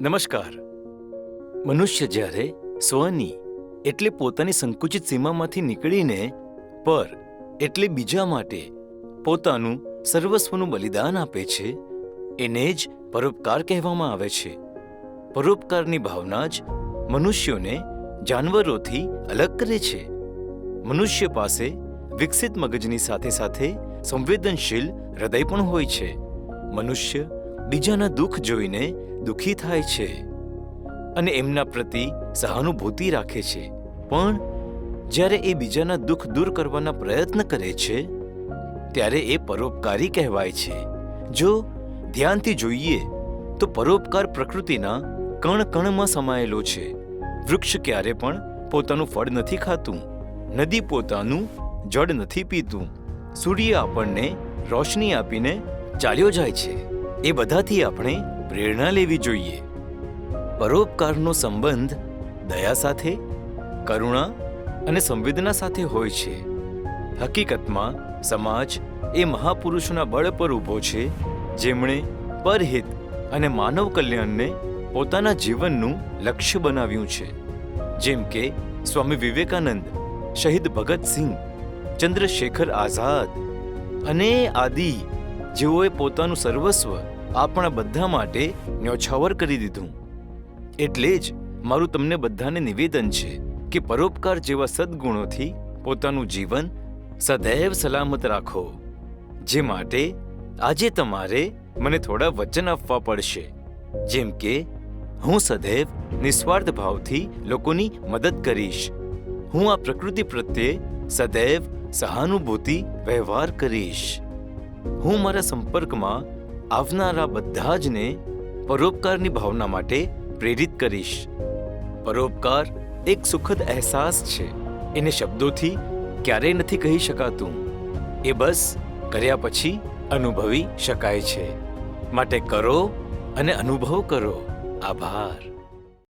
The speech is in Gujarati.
નમસ્કાર. મનુષ્ય જ્યારે સ્વની એટલે પોતાની સંકુચિત સીમામાંથી નીકળીને પર એટલે બીજા માટે પોતાનું સર્વસ્વનું બલિદાન આપે છે, એને જ પરોપકાર કહેવામાં આવે છે. પરોપકારની ભાવના જ મનુષ્યોને જાનવરોથી અલગ કરે છે. મનુષ્ય પાસે વિકસિત મગજની સાથે સાથે સંવેદનશીલ હૃદય પણ હોય છે. મનુષ્ય બીજાના દુઃખ જોઈને દુઃખી થાય છે અને એમના પ્રતિ સહાનુભૂતિ રાખે છે, પણ જ્યારે એ બીજાના દુઃખ દૂર કરવાના પ્રયત્ન કરે છે ત્યારે એ પરોપકારી કહેવાય છે. જો ધ્યાનથી જોઈએ તો પરોપકાર પ્રકૃતિના કણ કણમાં સમાયેલો છે. વૃક્ષ ક્યારે પણ પોતાનું ફળ નથી ખાતું, નદી પોતાનું જળ નથી પીતું, સૂર્ય આપણને રોશની આપીને ચાલ્યો જાય છે. એ બધાથી આપણે પ્રેરણા લેવી જોઈએ. પરોપકારનો સંબંધ દયા સાથે, કરુણા અને સંવેદના સાથે હોય છે. હકીકતમાં સમાજ એ મહાપુરુષોના બળ પર ઊભો છે, જેમણે પરહિત અને માનવ કલ્યાણને પોતાના જીવનનું લક્ષ્ય બનાવ્યું છે. જેમ કે સ્વામી વિવેકાનંદ, શહીદ ભગતસિંહ, ચંદ્રશેખર આઝાદ અને આદિ, જેઓએ પોતાનું સર્વસ્વ આપણા બધા માટે ન્યોછાવર કરી દીધું. એટલે જ મારું તમને બધાને નિવેદન છે કે પરોપકાર જેવા સદ્ગુણોથી પોતાનું જીવન સદૈવ સલામત રાખો. જે માટે આજે તમારે મને થોડા વચન આપવા પડશે, જેમ કે હું સદૈવ નિસ્વાર્થ ભાવથી લોકોની મદદ કરીશ. હું આ પ્રકૃતિ પ્રત્યે સદૈવ સહાનુભૂતિ વ્યવહાર કરીશ. હું મારા સંપર્કમાં આવનારા બધા જને પરોપકારની ભાવના માટે પ્રેરિત કરીશ. પરોપકાર એક સુખદ અહેસાસ છે. એને શબ્દોથી ક્યારેય નથી કહી શકાતું. એ બસ કર્યા પછી અનુભવી શકાય છે. માટે કરો અને અનુભવ કરો. આભાર.